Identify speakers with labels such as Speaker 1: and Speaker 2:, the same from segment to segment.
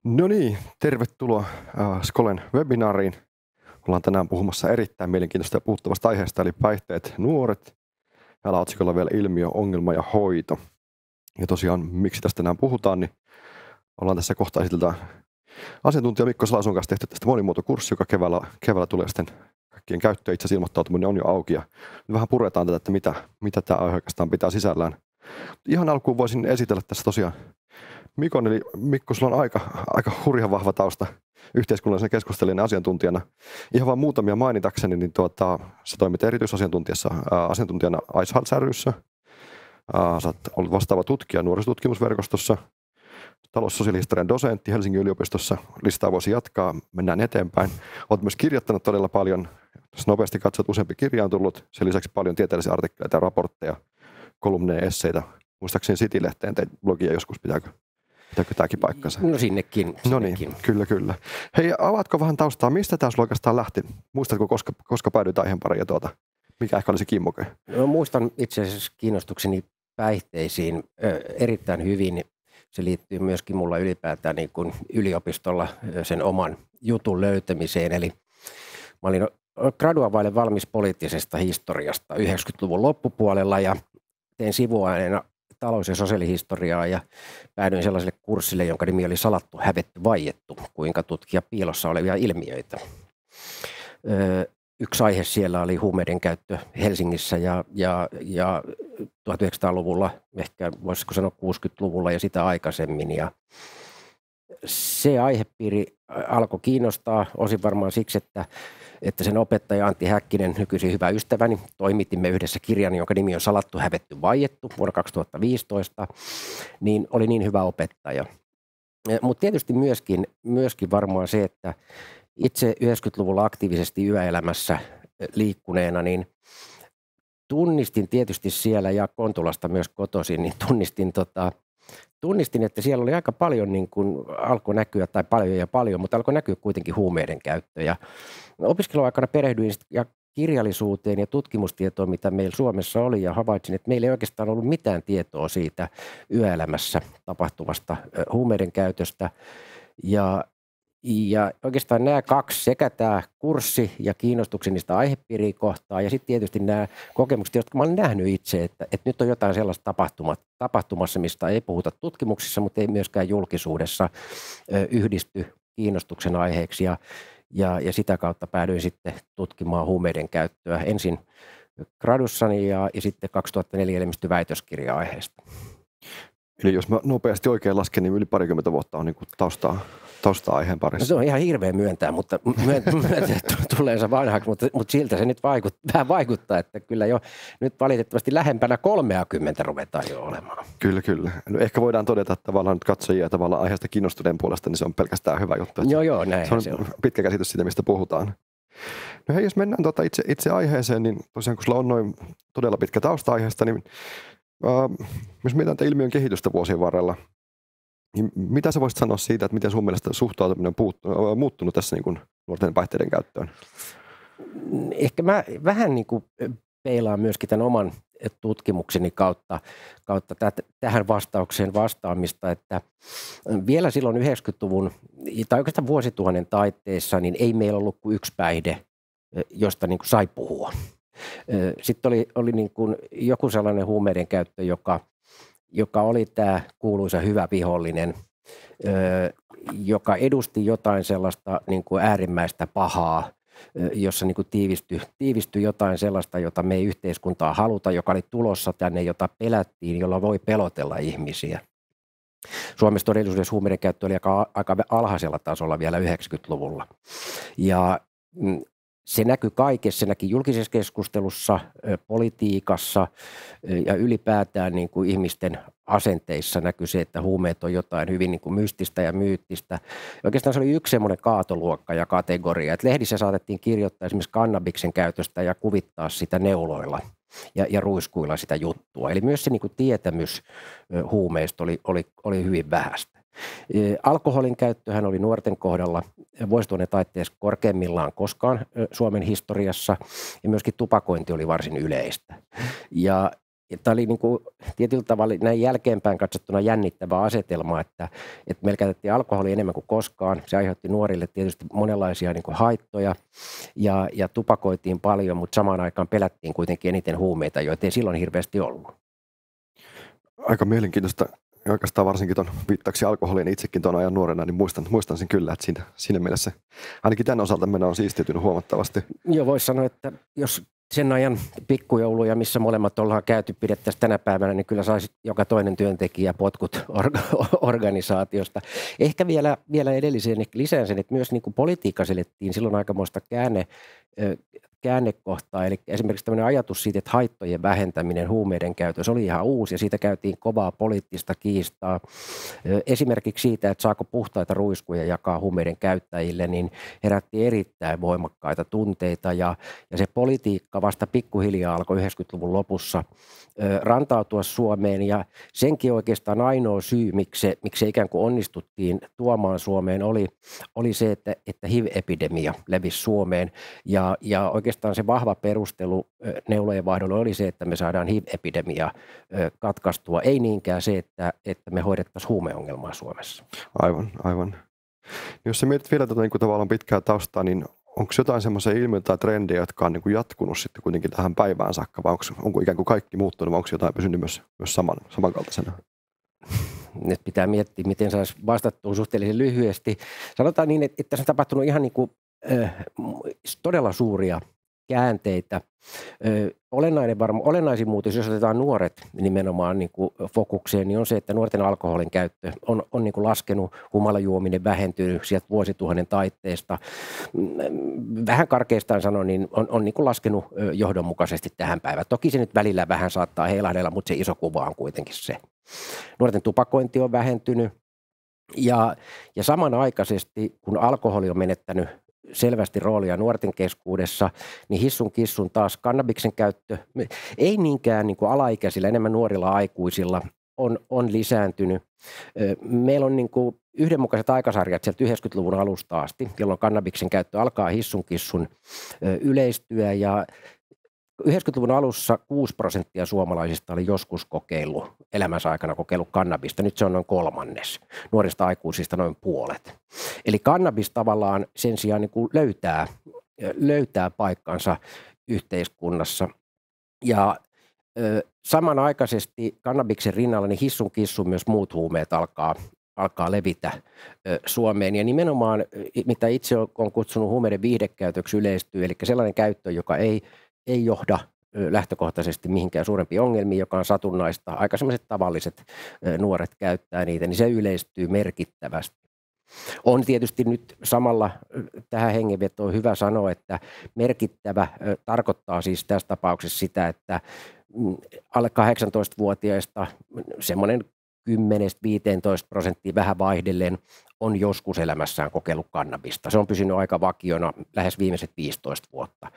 Speaker 1: No niin, tervetuloa Skolen webinaariin. Ollaan tänään puhumassa erittäin mielenkiintoista ja puhuttavasta aiheesta, eli päihteet nuoret. Täällä otsikolla vielä ilmiö, ongelma ja hoito. Ja tosiaan, miksi tästä tänään puhutaan, niin ollaan tässä kohta esiteltä asiantuntija Mikko Salason kanssa tehty tästä monimuotokurssi, joka keväällä tulee sitten kaikkien käyttöön. Itse asiassa ilmoittautuminen on jo auki ja vähän puretaan tätä, että mitä tämä aihe oikeastaan pitää sisällään. Ihan alkuun voisin esitellä tässä tosiaan Mikon, eli Mikko, sulla on aika hurjan vahva tausta yhteiskunnallisen keskustelijan asiantuntijana. Ihan vain muutamia mainitakseni, niin sä toimit asiantuntijana Ice Hearts ry:ssä. Sä oot ollut vastaava tutkija nuorisotutkimusverkostossa, taloussosiaalihistorian dosentti Helsingin yliopistossa. Listaa voisi jatkaa, mennään eteenpäin. Olet myös kirjoittanut todella paljon. Jos nopeasti katsot, useampi kirja on tullut. Sen lisäksi paljon tieteellisiä artikkeleita ja raportteja, kolumneja, esseitä. Muistaakseni City-lehteen teit blogia joskus, pitääkö tämäkin paikkansa?
Speaker 2: No sinnekin.
Speaker 1: No niin, kyllä. Hei, avaatko vähän taustaa, mistä tämä sulla oikeastaan lähti? Muistatko, koska päädyit aiheen pariin ja mikä ehkä oli se kimmoke?
Speaker 2: No, muistan itse asiassa kiinnostukseni päihteisiin erittäin hyvin. Se liittyy myöskin mulla ylipäätään niin kuin yliopistolla sen oman jutun löytämiseen. Eli mä olin graduavaille valmis poliittisesta historiasta 90-luvun loppupuolella ja tein sivuaineena talous- ja sosiaalihistoriaa ja päädyin sellaiselle kurssille, jonka nimi oli Salattu, hävetty, vaiettu, kuinka tutkia piilossa olevia ilmiöitä. Yksi aihe siellä oli huumeiden käyttö Helsingissä ja 1900-luvulla, ehkä voisiko sanoa 60-luvulla ja sitä aikaisemmin. Ja se aihepiiri alkoi kiinnostaa osin varmaan siksi, että sen opettaja Antti Häkkinen, nykyisin hyvä ystäväni, toimitimme yhdessä kirjan, jonka nimi on Salattu, hävetty, vaiettu vuonna 2015, niin oli niin hyvä opettaja. Mutta tietysti myöskin varmaan se, että itse 90-luvulla aktiivisesti yöelämässä liikkuneena, niin tunnistin tietysti siellä ja Kontulasta myös kotoisin, niin tunnistin, että siellä oli aika paljon niin kuin alkoi näkyä, tai paljon, mutta alkoi näkyä kuitenkin huumeiden käyttö. Ja opiskeluaikana perehdyin ja kirjallisuuteen ja tutkimustietoon, mitä meillä Suomessa oli, ja havaitsin, että meillä ei oikeastaan ollut mitään tietoa siitä yöelämässä tapahtuvasta huumeiden käytöstä. Ja oikeastaan nämä kaksi, sekä tämä kurssi ja kiinnostuksen niistä aihepiiriä kohtaan, ja sitten tietysti nämä kokemukset, jotka mä olen nähnyt itse, että nyt on jotain sellaista tapahtumassa, mistä ei puhuta tutkimuksissa, mutta ei myöskään julkisuudessa yhdisty kiinnostuksen aiheeksi, ja sitä kautta päädyin sitten tutkimaan huumeiden käyttöä ensin gradussani ja sitten 2004 ilmestyi väitöskirja aiheesta.
Speaker 1: Eli jos mä nopeasti oikein lasken, niin yli 20 vuotta on niin kuin taustaa aiheen parissa.
Speaker 2: No se on ihan hirveä myöntää, mutta tulee se vanhaksi, mutta siltä se nyt vähän vaikuttaa, että kyllä jo nyt valitettavasti lähempänä 30 ruvetaan jo olemaan.
Speaker 1: Kyllä. No ehkä voidaan todeta, että tavallaan nyt katsojia tavallaan aiheesta kiinnostuneen puolesta, niin se on pelkästään hyvä juttu.
Speaker 2: Joo, näin se on.
Speaker 1: Pitkä käsitys siitä, mistä puhutaan. No hei, jos mennään itse aiheeseen, niin tosiaan kun sulla on noin todella pitkä tausta aiheesta, niin jos mietitään tämän ilmiön kehitystä vuosien varrella, niin mitä sä voisit sanoa siitä, että miten sun mielestä suhtautuminen on muuttunut tässä niin kuin nuorten päihteiden käyttöön?
Speaker 2: Ehkä mä vähän niin kuin peilaan myöskin tämän oman tutkimukseni kautta tähän vastaukseen vastaamista, että vielä silloin 90-luvun tai oikeastaan vuosituhannen taitteessa niin ei meillä ollut kuin yksi päihde, josta niin kuin sai puhua. Sitten oli niin kuin joku sellainen huumeiden käyttö, joka oli tämä kuuluisa hyvä vihollinen, joka edusti jotain sellaista niin kuin äärimmäistä pahaa, jossa niin kuin tiivistyi jotain sellaista, jota me ei yhteiskuntaa haluta, joka oli tulossa tänne, jota pelättiin, jolla voi pelotella ihmisiä. Suomessa todellisuudessa huumeiden käyttö oli aika alhaisella tasolla vielä 90-luvulla. Ja se näkyy kaikessa, se näkyy julkisessa keskustelussa, politiikassa ja ylipäätään niin kuin ihmisten asenteissa näkyy se, että huumeet on jotain hyvin niin kuin mystistä ja myyttistä. Ja oikeastaan se oli yksi semmoinen kaatoluokka ja kategoria, että lehdissä saatettiin kirjoittaa esimerkiksi kannabiksen käytöstä ja kuvittaa sitä neuloilla ja ruiskuilla sitä juttua. Eli myös se niin kuin tietämys huumeista oli hyvin vähäistä. Alkoholin käyttöhän oli nuorten kohdalla vuosituhannen taitteessa korkeimmillaan koskaan Suomen historiassa, ja myöskin tupakointi oli varsin yleistä. Ja tämä oli niin kuin tietyllä tavalla näin jälkeenpäin katsottuna jännittävä asetelma, että meillä käytettiin alkoholia enemmän kuin koskaan. Se aiheutti nuorille tietysti monenlaisia niin kuin haittoja ja tupakoitiin paljon, mutta samaan aikaan pelättiin kuitenkin eniten huumeita, joita ei silloin hirveästi ollut.
Speaker 1: Aika mielenkiintoista. Oikeastaan varsinkin tuon viittauksen alkoholiin itsekin tuon ajan nuorena, niin muistan sen kyllä, että siinä mielessä ainakin tämän osalta meidän on siistiytynyt huomattavasti.
Speaker 2: Joo, voisi sanoa, että jos sen ajan pikkujouluja, missä molemmat ollaan käyty, pidettäisiin tänä päivänä, niin kyllä saisi joka toinen työntekijä potkut organisaatiosta. Ehkä vielä edelliseen lisään sen, että myös niin kuin politiikka selettiin silloin aikamoista käännekohtaa, eli esimerkiksi tämmöinen ajatus siitä, että haittojen vähentäminen huumeiden käytössä oli ihan uusi, ja siitä käytiin kovaa poliittista kiistaa. Esimerkiksi siitä, että saako puhtaita ruiskuja jakaa huumeiden käyttäjille, niin herätti erittäin voimakkaita tunteita, ja se politiikka vasta pikkuhiljaa alkoi 90-luvun lopussa rantautua Suomeen, ja senkin oikeastaan ainoa syy, miksi se ikään kuin onnistuttiin tuomaan Suomeen, oli se, että HIV-epidemia levisi Suomeen, ja oikeastaan se vahva perustelu neulojen vaihdolle oli se, että me saadaan HIV-epidemia katkaistua, ei niinkään se, että me hoidettaisiin huumeongelmaa Suomessa.
Speaker 1: Aivan. Jos sä mietit vielä tätä niin kuin tavallaan pitkää taustaa, niin onko jotain semmoisia ilmiöitä tai trendejä, jotka on niin kuin jatkunut sitten kuitenkin tähän päivään saakka, vai onko ikään kuin kaikki muuttunut, vai onko jotain pysynyt myös samankaltaisena?
Speaker 2: Nyt pitää miettiä, miten saisi vastattua suhteellisen lyhyesti. Sanotaan niin, että tässä on tapahtunut ihan niin kuin todella suuria käänteitä. Olennaisin muutos, jos otetaan nuoret nimenomaan niin kuin fokukseen, niin on se, että nuorten alkoholin käyttö on niin kuin laskenut, humalajuominen vähentynyt sieltä vuosituhannen taitteesta. Vähän karkeastaan sanon, niin on niin kuin laskenut johdonmukaisesti tähän päivään. Toki se nyt välillä vähän saattaa heilahdella, mutta se iso kuva on kuitenkin se. Nuorten tupakointi on vähentynyt ja samanaikaisesti, kun alkoholi on menettänyt selvästi roolia nuorten keskuudessa, niin hissun kissun taas kannabiksen käyttö, ei niinkään niin kuin alaikäisillä, enemmän nuorilla aikuisilla, on lisääntynyt. Meillä on niin kuin yhdenmukaiset aikasarjat sieltä 90-luvun alusta asti, jolloin kannabiksen käyttö alkaa hissun kissun yleistyä, ja 90-luvun alussa 6% suomalaisista oli joskus elämänsä aikana kokeillut kannabista. Nyt se on noin 1/3. Nuorista aikuisista noin puolet. Eli kannabis tavallaan sen sijaan niin kuin löytää paikkansa yhteiskunnassa. Ja samanaikaisesti kannabiksen rinnalla niin hissun kissun myös muut huumeet alkaa levitä Suomeen. Ja nimenomaan, mitä itse olen kutsunut huumeiden viihdekäytöksi, yleistyy, eli sellainen käyttö, joka ei johda lähtökohtaisesti mihinkään suurempiin ongelmiin, joka on satunnaista. Aika sellaiset tavalliset nuoret käyttää niitä, niin se yleistyy merkittävästi. On tietysti nyt samalla tähän hengenvetoon hyvä sanoa, että merkittävä tarkoittaa siis tässä tapauksessa sitä, että alle 18-vuotiaista semmoinen 10-15% vähän vaihdellen on joskus elämässään kokeillut kannabista. Se on pysynyt aika vakiona lähes viimeiset 15 vuotta.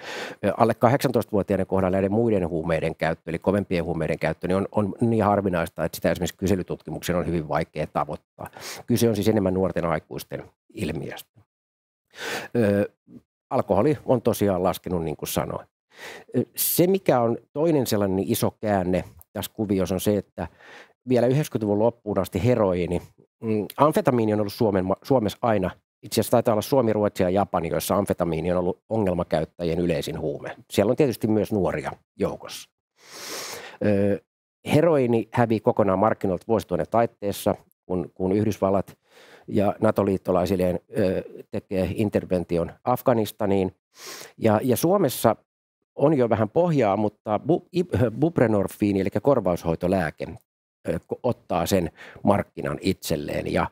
Speaker 2: Alle 18-vuotiaiden kohdalla näiden muiden huumeiden käyttö, eli kovempien huumeiden käyttö, niin on niin harvinaista, että sitä esimerkiksi kyselytutkimuksen on hyvin vaikea tavoittaa. Kyse on siis enemmän nuorten aikuisten ilmiöstä. Alkoholi on tosiaan laskenut, niin kuin sanoin. Se, mikä on toinen sellainen iso käänne tässä kuviossa, on se, että vielä 90-luvun loppuun asti heroiini. Amfetamiini on ollut Suomessa aina, itse asiassa taitaa olla Suomi, Ruotsi ja Japani, joissa amfetamiini on ollut ongelmakäyttäjien yleisin huume. Siellä on tietysti myös nuoria joukossa. Heroiini hävii kokonaan markkinoilta vuosituhannen taitteessa, kun Yhdysvallat ja NATO-liittolaisilleen tekee intervention Afganistaniin. Ja Suomessa on jo vähän pohjaa, mutta buprenorfiini, eli korvaushoitolääke, ottaa sen markkinan itselleen. Ja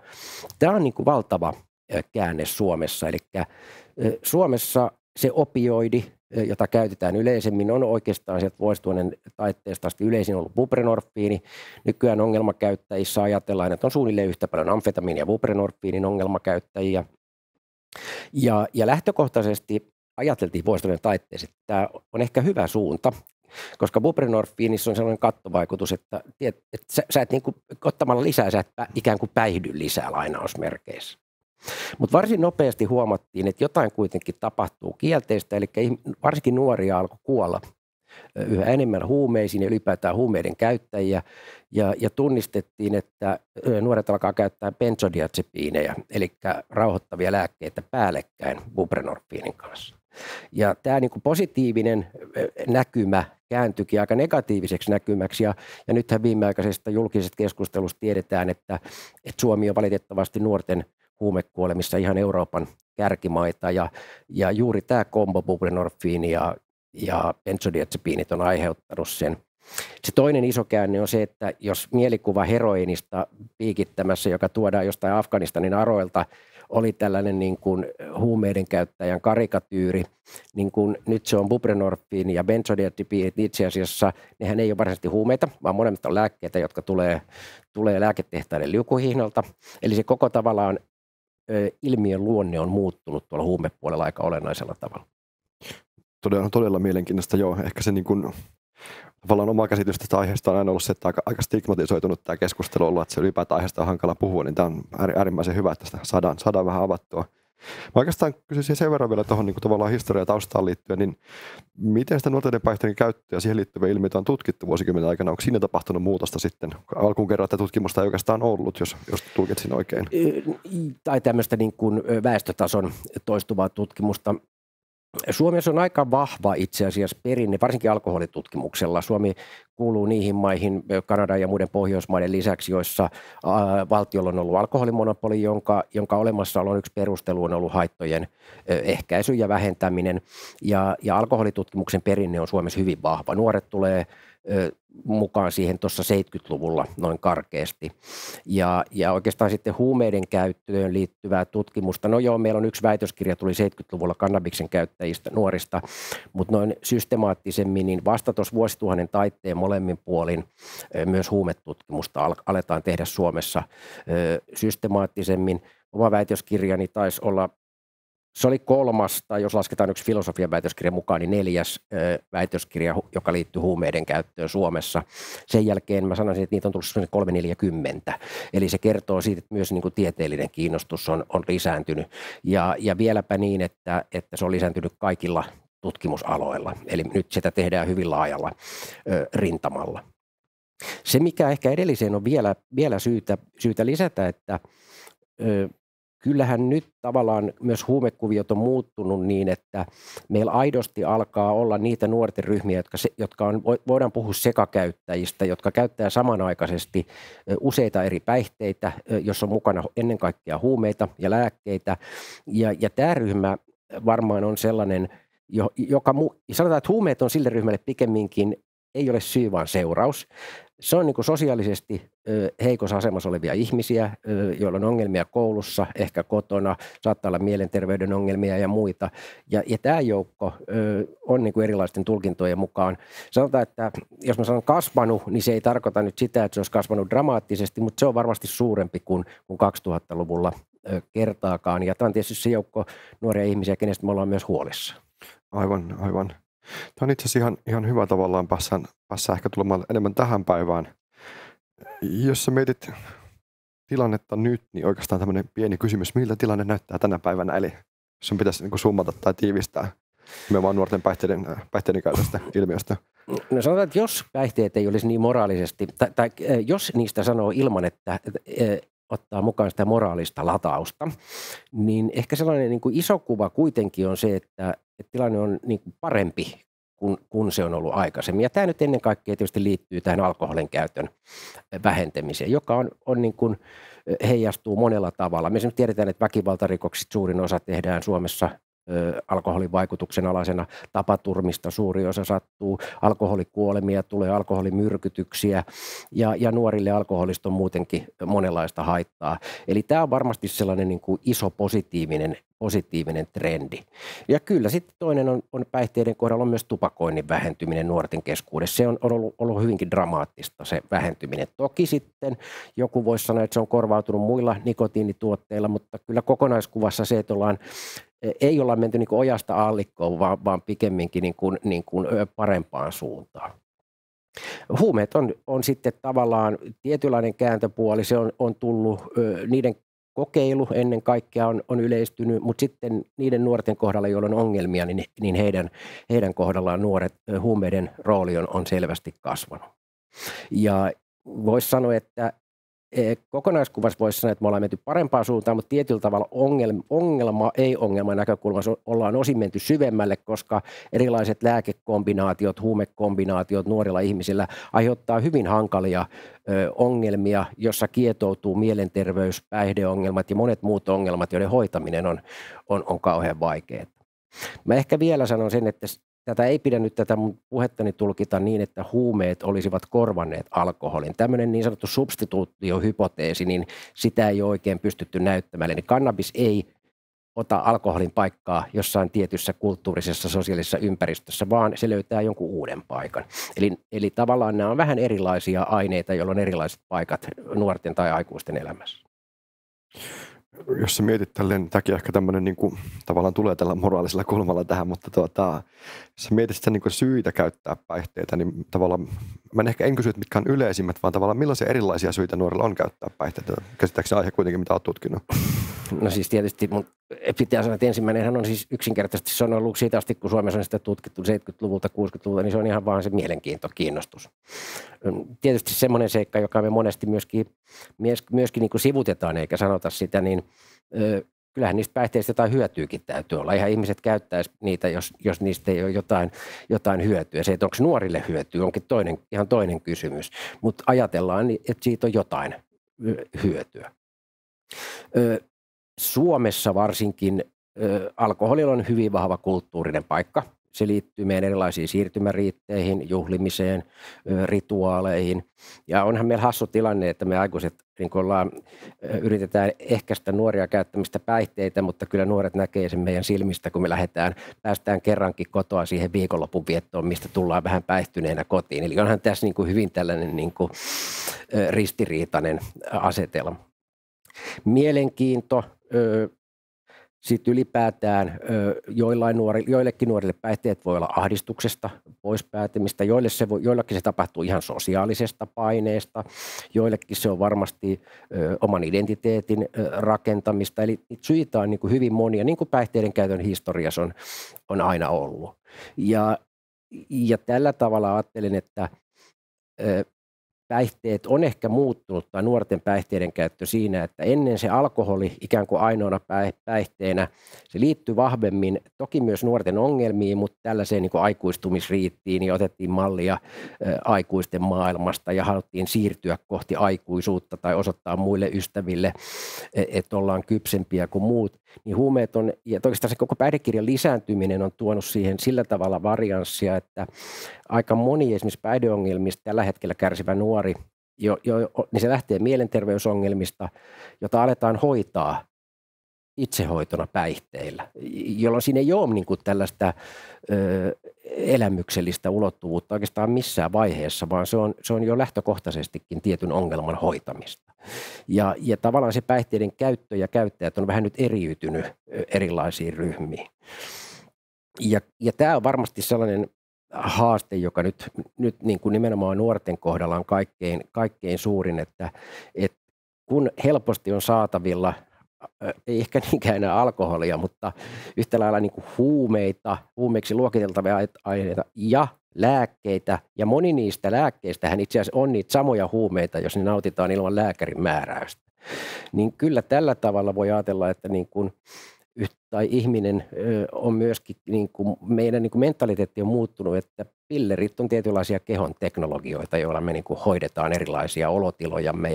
Speaker 2: tämä on niin kuin valtava käänne Suomessa. Eli Suomessa se opioidi, jota käytetään yleisemmin, on oikeastaan sieltä vuosituhannen taitteesta asti yleisin ollut buprenorfiini. Nykyään ongelmakäyttäjissä ajatellaan, että on suunnilleen yhtä paljon amfetamiinin ja buprenorfiinin ongelmakäyttäjiä. Ja lähtökohtaisesti ajateltiin vuosituhannen taitteessa, että tämä on ehkä hyvä suunta, koska buprenorfiinissa on sellainen kattovaikutus, että sä et niin kuin, ottamalla lisää, sä et ikään kuin päihdy lisää lainausmerkeissä. Mutta varsin nopeasti huomattiin, että jotain kuitenkin tapahtuu kielteistä, eli varsinkin nuoria alkoi kuolla yhä enemmän huumeisiin ja ylipäätään huumeiden käyttäjiä. Ja tunnistettiin, että nuoret alkaa käyttää benzodiazepiinejä, eli rauhoittavia lääkkeitä päällekkäin buprenorfiinin kanssa. Ja tämä niin kuin positiivinen näkymä kääntyikin aika negatiiviseksi näkymäksi. Ja nythän viimeaikaisesta julkisesta keskustelusta tiedetään, että Suomi on valitettavasti nuorten huumekuolemissa ihan Euroopan kärkimaita. Ja juuri tämä kombo buprenorfiini ja benzodiazepiinit on aiheuttanut sen. Se toinen iso käänne on se, että jos mielikuva heroinista piikittämässä, joka tuodaan jostain Afganistanin aroilta, oli tällainen niin kuin huumeiden käyttäjän karikatyyri, niin kuin nyt se on buprenorfiini ja benzodiazepiinit itse asiassa, nehän ei ole varsinaisesti huumeita, vaan molemmat on lääkkeitä, jotka tulee lääketehtaiden liukuhihnalta. Eli se koko tavallaan ilmiön luonne on muuttunut tuolla huumepuolella aika olennaisella tavalla.
Speaker 1: Todella mielenkiintoista, joo. Ehkä se niin kuin, tavallaan oma käsitys tästä aiheesta on aina ollut se, että aika stigmatisoitunut tämä keskustelu on ollut, että se ylipäätään aiheesta on hankala puhua, niin tämä on äärimmäisen hyvä, että tästä saadaan vähän avattua. Mä oikeastaan kysyisin sen verran vielä tuohon niin tavallaan historia- ja taustaan liittyen, niin miten sitä nuorten päihteiden käyttöä ja siihen liittyviä ilmiöitä on tutkittu vuosikymmenen aikana? Onko siinä tapahtunut muutosta sitten? Alkuun kerran, että tutkimusta ei oikeastaan ollut, jos tulkitsin oikein.
Speaker 2: Tai tämmöistä niin kuin väestötason toistuvaa tutkimusta. Suomessa on aika vahva itse asiassa perinne, varsinkin alkoholitutkimuksella. Suomi kuuluu niihin maihin Kanadan ja muiden Pohjoismaiden lisäksi, joissa valtiolla on ollut alkoholimonopoli, jonka olemassaolon yksi perustelu on ollut haittojen ehkäisy ja vähentäminen. Ja alkoholitutkimuksen perinne on Suomessa hyvin vahva. Nuoret tulee mukaan siihen tuossa 70-luvulla noin karkeasti. Ja oikeastaan sitten huumeiden käyttöön liittyvää tutkimusta. No joo, meillä on yksi väitöskirja, tuli 70-luvulla kannabiksen käyttäjistä nuorista, mutta noin systemaattisemmin, niin vasta tuossa vuosituhannen taitteen molemmin puolin myös huumetutkimusta aletaan tehdä Suomessa systemaattisemmin. Oma väitöskirjani taisi olla, se oli 3. tai jos lasketaan yksi filosofian väitöskirja mukaan, niin 4. väitöskirja, joka liittyy huumeiden käyttöön Suomessa. Sen jälkeen mä sanoisin, että niitä on tullut 340. Eli se kertoo siitä, että myös niin kuin tieteellinen kiinnostus on lisääntynyt. Ja vieläpä niin, että se on lisääntynyt kaikilla tutkimusaloilla. Eli nyt sitä tehdään hyvin laajalla rintamalla. Se, mikä ehkä edelliseen on vielä syytä lisätä, että kyllähän nyt tavallaan myös huumekuviot on muuttunut niin, että meillä aidosti alkaa olla niitä nuorten ryhmiä, jotka on, voidaan puhua sekakäyttäjistä, jotka käyttää samanaikaisesti useita eri päihteitä, jossa on mukana ennen kaikkea huumeita ja lääkkeitä. Ja tämä ryhmä varmaan on sellainen, sanotaan, että huumeet on sille ryhmälle pikemminkin ei ole syy, vaan seuraus. Se on niin kuin sosiaalisesti heikossa asemassa olevia ihmisiä, joilla on ongelmia koulussa, ehkä kotona, saattaa olla mielenterveyden ongelmia ja muita. Ja tämä joukko on niin kuin erilaisten tulkintojen mukaan. Sanotaan, että jos mä sanon kasvanut, niin se ei tarkoita nyt sitä, että se olisi kasvanut dramaattisesti, mutta se on varmasti suurempi kuin 2000-luvulla kertaakaan. Ja tämä on tietysti se joukko nuoria ihmisiä, kenestä me ollaan myös huolissa.
Speaker 1: Aivan. Tämä on itse asiassa ihan hyvä tavallaan päässään ehkä tulemaan enemmän tähän päivään. Jos sä mietit tilannetta nyt, niin oikeastaan tämmöinen pieni kysymys, miltä tilanne näyttää tänä päivänä? Eli jos sun pitäisi niin summata tai tiivistää nimenomaan nuorten päihteiden käytöstä ilmiöstä.
Speaker 2: No sanotaan, että jos päihteet ei olisi niin moraalisesti, tai jos niistä sanoo ilman, että ottaa mukaan sitä moraalista latausta, niin ehkä sellainen niin kuin iso kuva kuitenkin on se, että tilanne on niin kuin parempi kun se on ollut aikaisemmin. Ja tämä nyt ennen kaikkea tietysti liittyy tähän alkoholin käytön vähentämiseen, joka on niin kuin heijastuu monella tavalla. Me tiedetään, että väkivaltarikoksista suurin osa tehdään Suomessa alkoholin vaikutuksen alaisena, tapaturmista suuri osa sattuu, alkoholikuolemia tulee, alkoholimyrkytyksiä ja nuorille alkoholista on muutenkin monenlaista haittaa. Eli tämä on varmasti sellainen niin kuin iso positiivinen trendi. Ja kyllä sitten toinen on päihteiden kohdalla on myös tupakoinnin vähentyminen nuorten keskuudessa. Se on ollut hyvinkin dramaattista se vähentyminen. Toki sitten joku voisi sanoa, että se on korvautunut muilla nikotiinituotteilla, mutta kyllä kokonaiskuvassa se, että ei olla menty niin kuin ojasta allikkoon, vaan pikemminkin niin kuin parempaan suuntaan. Huumeet on sitten tavallaan tietynlainen kääntöpuoli. Se on tullut niiden kokeilu ennen kaikkea on yleistynyt, mutta sitten niiden nuorten kohdalla, joilla on ongelmia, niin heidän kohdallaan huumeiden rooli on selvästi kasvanut. Ja voisi sanoa, että kokonaiskuvassa voisi sanoa, että me ollaan menty parempaan suuntaan, mutta tietyllä tavalla ongelman näkökulmassa ollaan osin menty syvemmälle, koska erilaiset lääkekombinaatiot, huumekombinaatiot nuorilla ihmisillä aiheuttaa hyvin hankalia ongelmia, jossa kietoutuu mielenterveys, päihdeongelmat ja monet muut ongelmat, joiden hoitaminen on kauhean vaikeaa. Mä ehkä vielä sanon sen, että tätä ei pidä nyt tätä mun puhettani tulkita niin, että huumeet olisivat korvanneet alkoholin. Tämmöinen niin sanottu substituutiohypoteesi, niin sitä ei ole oikein pystytty näyttämään. Eli kannabis ei ota alkoholin paikkaa jossain tietyssä kulttuurisessa sosiaalisessa ympäristössä, vaan se löytää jonkun uuden paikan. Eli tavallaan nämä on vähän erilaisia aineita, joilla on erilaiset paikat nuorten tai aikuisten elämässä.
Speaker 1: Jos sä mietit tälleen, tämäkin ehkä tämmöinen niin kuin, tavallaan tulee tällä moraalisella kulmalla tähän, mutta jos sä mietit sitä niin kuin syitä käyttää päihteitä, niin tavallaan, mä en kysy, että mitkä on yleisimmät, vaan tavallaan millaisia erilaisia syitä nuorilla on käyttää päihteitä? Käsittääkseni aihe kuitenkin, mitä oot tutkinut?
Speaker 2: No siis tietysti mun pitää sanoa, että ensimmäinenhän on siis yksinkertaisesti, se on ollut siitä asti, kun Suomessa on sitä tutkittu 70-luvulta, 60-luvulta, niin se on ihan vaan se mielenkiinto, kiinnostus. Tietysti semmoinen seikka, joka me monesti myöskin niin kuin sivutetaan eikä sanota sitä, niin kyllähän niistä päihteistä jotain hyötyykin täytyy olla. Ihan ihmiset käyttäisi niitä, jos niistä ei ole jotain hyötyä. Se, että onko nuorille hyötyä, onkin ihan toinen kysymys. Mutta ajatellaan, että siitä on jotain hyötyä. Suomessa varsinkin alkoholilla on hyvin vahva kulttuurinen paikka. Se liittyy meidän erilaisiin siirtymäriitteihin, juhlimiseen, rituaaleihin. Ja onhan meillä hassu tilanne, että me aikuiset niin yritetään ehkäistä nuoria käyttämistä päihteitä, mutta kyllä nuoret näkee sen meidän silmistä, kun me päästään kerrankin kotoa siihen viikonlopun viettoon, mistä tullaan vähän päihtyneenä kotiin. Eli onhan tässä niin kuin hyvin tällainen niin kuin ristiriitainen asetelma. Mielenkiinto, sitten ylipäätään joillekin nuorille päihteet voi olla ahdistuksesta pois päätymistä, joillekin se tapahtuu ihan sosiaalisesta paineesta, joillekin se on varmasti oman identiteetin rakentamista, eli syitä on niin kuin hyvin monia, niin kuin päihteiden käytön historiassa on aina ollut. Ja tällä tavalla ajattelen, että päihteet on ehkä muuttunut, tai nuorten päihteiden käyttö siinä, että ennen se alkoholi ikään kuin ainoana päihteenä, se liittyy vahvemmin toki myös nuorten ongelmiin, mutta tällaiseen niin kuin aikuistumisriittiin ja otettiin mallia aikuisten maailmasta ja haluttiin siirtyä kohti aikuisuutta tai osoittaa muille ystäville, että ollaan kypsempiä kuin muut. Niin huumeet on, ja oikeastaan se koko päihdekirjan lisääntyminen on tuonut siihen sillä tavalla varianssia, että aika moni esimerkiksi päihdeongelmista tällä hetkellä kärsivä nuori, niin se lähtee mielenterveysongelmista, jota aletaan hoitaa itsehoitona päihteillä, jolloin siinä ei ole niin kuin tällaista elämyksellistä ulottuvuutta oikeastaan missään vaiheessa, vaan se on jo lähtökohtaisestikin tietyn ongelman hoitamista. Ja tavallaan se päihteiden käyttö ja käyttäjät on vähän nyt eriytynyt erilaisiin ryhmiin. Ja tämä on varmasti sellainen haaste, joka nyt niin kuin nimenomaan nuorten kohdalla on kaikkein suurin, että kun helposti on saatavilla, ei ehkä niinkään enää alkoholia, mutta yhtä lailla niin kuin huumeiksi luokiteltavia aineita ja lääkkeitä, ja moni niistä lääkkeistähän itse asiassa on niitä samoja huumeita, jos ne nautitaan ilman lääkärin määräystä. Niin kyllä tällä tavalla voi ajatella, että niin kuin tai ihminen on myöskin, niin kuin meidän niin kuin mentaliteetti on muuttunut, että pillerit on tietynlaisia kehon teknologioita, joilla me niin kuin hoidetaan erilaisia olotilojamme,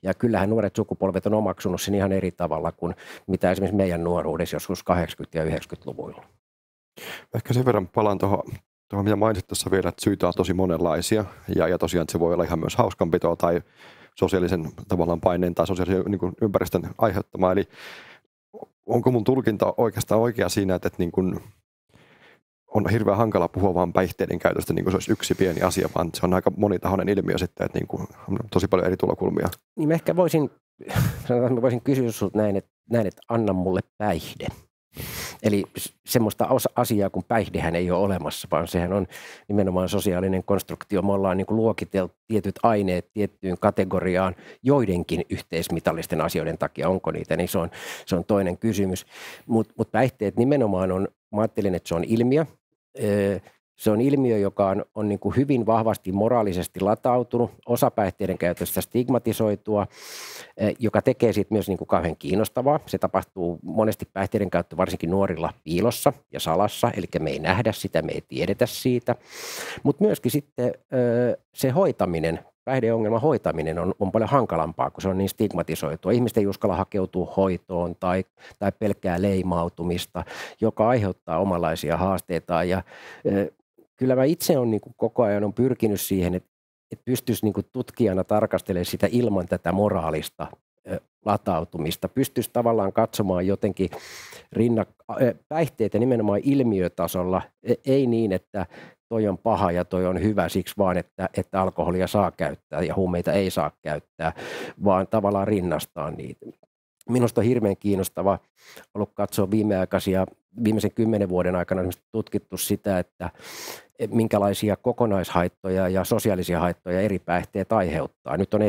Speaker 2: ja kyllähän nuoret sukupolvet on omaksunut sen ihan eri tavalla kuin mitä esimerkiksi meidän nuoruudessa joskus 80- ja 90-luvuilla.
Speaker 1: Ehkä sen verran palaan tuohon mitä mainitsit tuossa vielä, että syitä on tosi monenlaisia, ja tosiaan että se voi olla ihan myös hauskanpitoa tai sosiaalisen tavallaan paineen tai sosiaalisen niin kuin ympäristön aiheuttama, eli onko mun tulkinta oikeastaan oikea siinä, että niin kuin on hirveän hankala puhua vaan päihteiden käytöstä, niin kuin se olisi yksi pieni asia, vaan se on aika monitahoinen ilmiö sitten, että niin kuin on tosi paljon eri tulokulmia.
Speaker 2: Niin mä ehkä voisin kysyä sinulta näin, että anna mulle päihde. Eli semmoista asiaa kuin päihdehän ei ole olemassa, vaan sehän on nimenomaan sosiaalinen konstruktio. Me ollaan niin kuin luokiteltu tietyt aineet tiettyyn kategoriaan joidenkin yhteismitallisten asioiden takia. Onko niitä, niin se on toinen kysymys. Mut päihteet nimenomaan on, mä ajattelen, että se on ilmiö. Se on ilmiö, joka on niin kuin hyvin vahvasti moraalisesti latautunut, osa päihteiden käytöstä stigmatisoitua, joka tekee siitä myös niin kuin kauhean kiinnostavaa. Se tapahtuu monesti päihteiden käyttö varsinkin nuorilla piilossa ja salassa, eli me ei nähdä sitä, me ei tiedetä siitä. Mutta myöskin sitten se hoitaminen, päihdeongelman hoitaminen on paljon hankalampaa, kun se on niin stigmatisoitua. Ihmiset ei uskalla hakeutua hoitoon tai pelkkää leimautumista, joka aiheuttaa omanlaisia haasteita. Ja kyllä mä itse olen niin kuin koko ajan on pyrkinyt siihen, että pystyisi niin kuin tutkijana tarkastelemaan sitä ilman tätä moraalista latautumista. Pystyisi tavallaan katsomaan jotenkin päihteitä nimenomaan ilmiötasolla, ei niin, että toi on paha ja toi on hyvä siksi vaan, että alkoholia saa käyttää ja huumeita ei saa käyttää, vaan tavallaan rinnastaa niitä. Minusta on hirveän kiinnostava ollut katsoa viimeisen 10 vuoden aikana tutkittu sitä, että minkälaisia kokonaishaittoja ja sosiaalisia haittoja eri päihteet aiheuttaa. Nyt on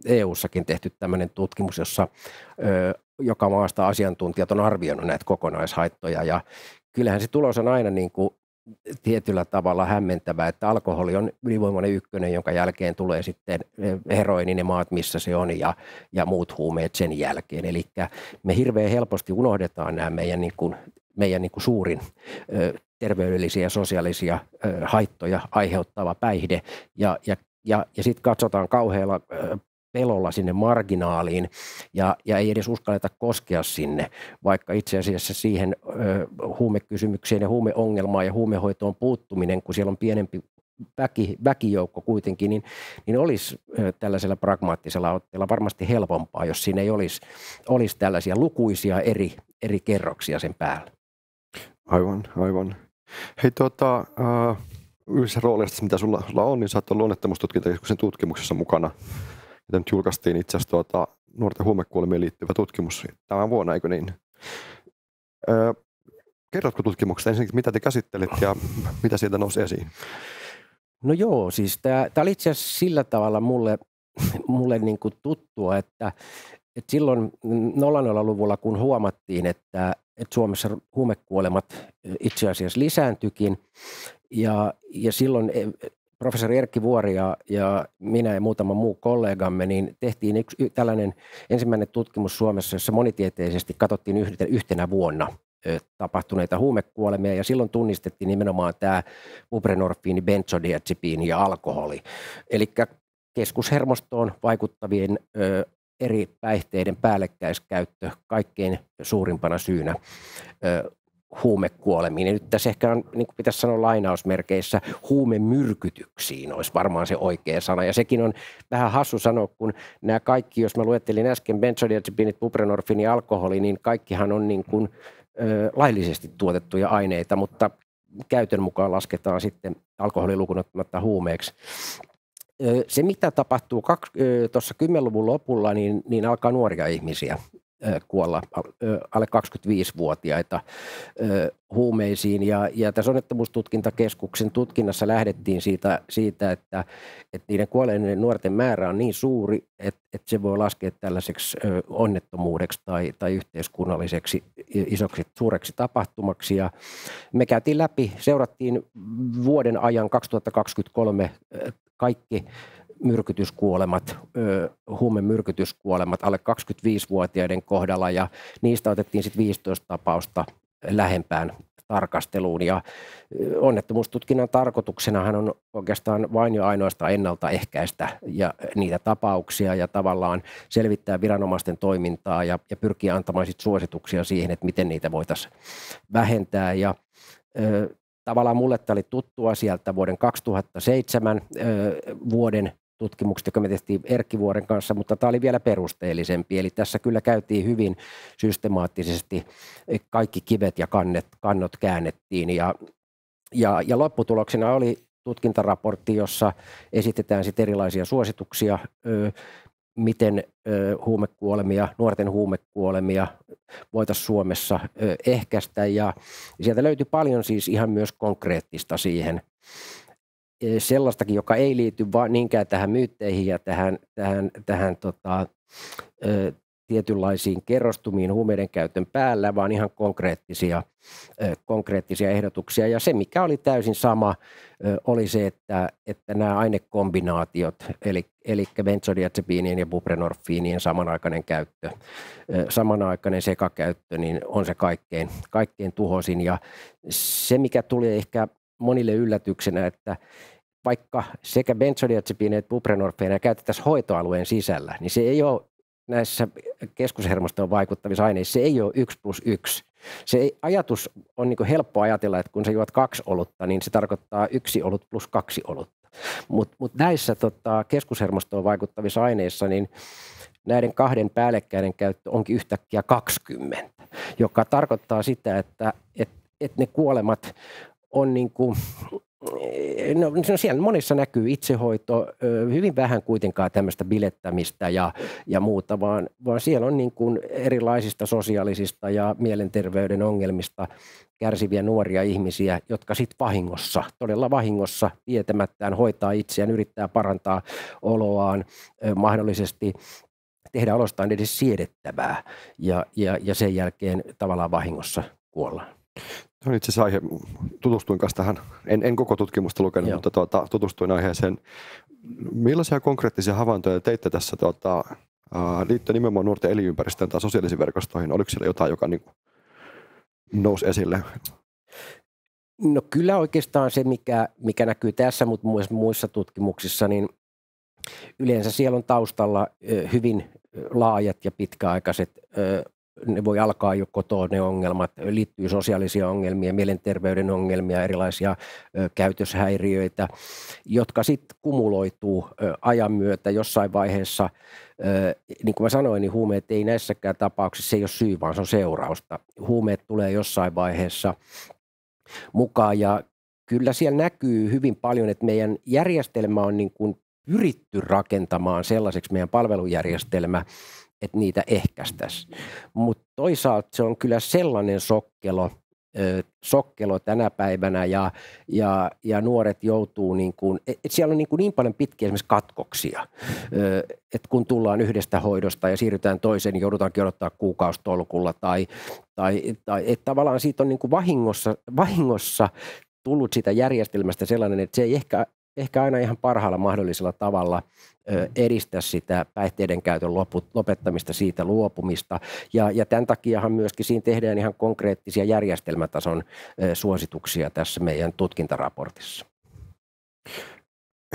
Speaker 2: EU-sakin tehty tämmöinen tutkimus, jossa joka maasta asiantuntijat on arvioinut näitä kokonaishaittoja, ja kyllähän se tulos on aina niin kuin tietyllä tavalla hämmentävää, että alkoholi on ylivoimainen ykkönen, jonka jälkeen tulee sitten heroini, ne maat, missä se on, ja muut huumeet sen jälkeen. Eli me hirveän helposti unohdetaan nämä meidän niin kuin suurin terveydellisiä ja sosiaalisia haittoja aiheuttava päihde, ja sitten katsotaan kauhealla pelolla sinne marginaaliin, ja ei edes uskalleta koskea sinne, vaikka itse asiassa siihen huumekysymykseen ja huumeongelmaan ja huumehoitoon puuttuminen, kun siellä on pienempi väkijoukko kuitenkin, niin olisi tällaisella pragmaattisella otteella varmasti helpompaa, jos siinä ei olisi tällaisia lukuisia eri kerroksia sen päällä.
Speaker 1: Aivan. Hei, yhdessä roolista, mitä sulla on, niin sä oot ollut Onnettomuustutkintakeskuksen tutkimuksessa mukana. Ja nyt julkaistiin itse asiassa nuorten huumekuolemiin liittyvä tutkimus tämän vuonna, eikö niin? Kerrotko tutkimuksesta ensinnäkin, mitä te käsittelit ja mitä sieltä nousi esiin?
Speaker 2: No joo, siis tämä oli itse asiassa sillä tavalla mulle niin kuin tuttua, että silloin 00-luvulla, kun huomattiin, että Suomessa huumekuolemat itse asiassa lisääntyikin, ja silloin professori Erkki Vuori ja minä ja muutama muu kollegamme, niin tehtiin tällainen ensimmäinen tutkimus Suomessa, jossa monitieteisesti katsottiin yhtenä vuonna tapahtuneita huumekuolemia, ja silloin tunnistettiin nimenomaan tämä buprenorfiini, benzodiazepiini ja alkoholi. Eli keskushermostoon vaikuttavien eri päihteiden päällekkäiskäyttö kaikkein suurimpana syynä huumekuolemiin. Ja nyt tässä ehkä on, niin kuin pitäisi sanoa lainausmerkeissä, huumemyrkytyksiin olisi varmaan se oikea sana. Ja sekin on vähän hassu sanoa, kun nämä kaikki, jos mä luettelin äsken benzodiazepinit, buprenorfiini ja alkoholi, niin kaikkihan on niin kuin laillisesti tuotettuja aineita, mutta käytön mukaan lasketaan sitten alkoholi lukuun ottamatta huumeeksi. Se, mitä tapahtuu tuossa 10-luvun lopulla, niin alkaa nuoria ihmisiä kuolla, alle 25-vuotiaita huumeisiin. Ja tässä Onnettomuustutkintakeskuksen tutkinnassa lähdettiin siitä että niiden kuolleiden nuorten määrä on niin suuri, että se voi laskea tällaiseksi onnettomuudeksi tai yhteiskunnalliseksi suureksi tapahtumaksi. Ja me käytiin läpi, seurattiin vuoden ajan 2023 kaikki myrkytyskuolemat, huumemyrkytyskuolemat alle 25-vuotiaiden kohdalla, ja niistä otettiin sitten 15 tapausta lähempään tarkasteluun. Ja onnettomuustutkinnan tarkoituksenahan on oikeastaan vain ja ainoastaan ennaltaehkäistä ja niitä tapauksia ja tavallaan selvittää viranomaisten toimintaa ja pyrkiä antamaan sit suosituksia siihen, että miten niitä voitaisiin vähentää. Ja tavallaan mulle tämä oli tuttua sieltä vuoden 2007 vuoden tutkimukset, joka me tehtiin Erkki Vuoren kanssa, mutta tämä oli vielä perusteellisempi. Eli tässä kyllä käytiin hyvin systemaattisesti, kaikki kivet ja kannot käännettiin. Ja lopputuloksena oli tutkintaraportti, jossa esitetään sitten erilaisia suosituksia, miten huumekuolemia, nuorten huumekuolemia voitaisiin Suomessa ehkäistä. Ja sieltä löytyi paljon siis ihan myös konkreettista siihen. Sellaistakin, joka ei liity vaan niinkään tähän myytteihin ja tähän tietynlaisiin kerrostumiin huumeiden käytön päällä, vaan ihan konkreettisia ehdotuksia. Ja se, mikä oli täysin sama, oli se, että nämä ainekombinaatiot, eli benzodiazepiinien ja buprenorfiinien samanaikainen käyttö, samanaikainen sekakäyttö, niin on se kaikkein tuhoisin. Ja se, mikä tuli ehkä monille yllätyksenä, että vaikka sekä benzodiazepiineja että buprenorfiineja käytettäisiin hoitoalueen sisällä, niin se ei ole näissä keskushermostoon vaikuttavissa aineissa, se ei ole 1+1. Ajatus on niin kuin helppo ajatella, että kun sä juot 2 olutta, niin se tarkoittaa 1 olut plus 2 olutta. Mut näissä keskushermostoon vaikuttavissa aineissa, niin näiden 2 päällekkäinen käyttö onkin yhtäkkiä 20, joka tarkoittaa sitä, että ne kuolemat on niin kuin, no siellä monissa näkyy itsehoito, hyvin vähän kuitenkaan tämmöistä bilettämistä ja muuta, vaan siellä on niin kuin erilaisista sosiaalisista ja mielenterveyden ongelmista kärsiviä nuoria ihmisiä, jotka sitten todella vahingossa tietämättään hoitaa itseään, yrittää parantaa oloaan, mahdollisesti tehdä olostaan edes siedettävää ja sen jälkeen tavallaan vahingossa kuollaan.
Speaker 1: No itse asiassa aihe, tutustuin kanssa tähän, en koko tutkimusta lukenut, mutta tutustuin aiheeseen. Millaisia konkreettisia havaintoja teitte tässä liittyen nimenomaan nuorten elinympäristöön tai sosiaalisiin verkostoihin? Oliko siellä jotain, joka niin nousi esille?
Speaker 2: No kyllä oikeastaan se, mikä näkyy tässä, mutta myös muissa tutkimuksissa, niin yleensä siellä on taustalla hyvin laajat ja pitkäaikaiset ne voi alkaa jo kotoa ne ongelmat, liittyy sosiaalisia ongelmia, mielenterveyden ongelmia, erilaisia käytöshäiriöitä, jotka sitten kumuloituu ajan myötä jossain vaiheessa. Niin kuin mä sanoin, niin huumeet ei näissäkään tapauksissa, se ei ole syy, vaan se on seurausta. Huumeet tulee jossain vaiheessa mukaan ja kyllä siellä näkyy hyvin paljon, että meidän järjestelmä on niin kuin pyritty rakentamaan sellaiseksi meidän palvelujärjestelmä, että niitä ehkäistäisiin. Mutta toisaalta se on kyllä sellainen sokkelo tänä päivänä ja nuoret joutuu, että siellä on niin paljon pitkiä esimerkiksi katkoksia, että kun tullaan yhdestä hoidosta ja siirrytään toiseen, niin joudutaankin odottaa kuukausitolkulla tai että tavallaan siitä on niin kuin vahingossa tullut sitä järjestelmästä sellainen, että se ei ehkä aina ihan parhaalla mahdollisella tavalla edistä sitä päihteiden käytön lopettamista, siitä luopumista. Ja tämän takiahan myöskin siinä tehdään ihan konkreettisia järjestelmätason suosituksia tässä meidän tutkintaraportissa.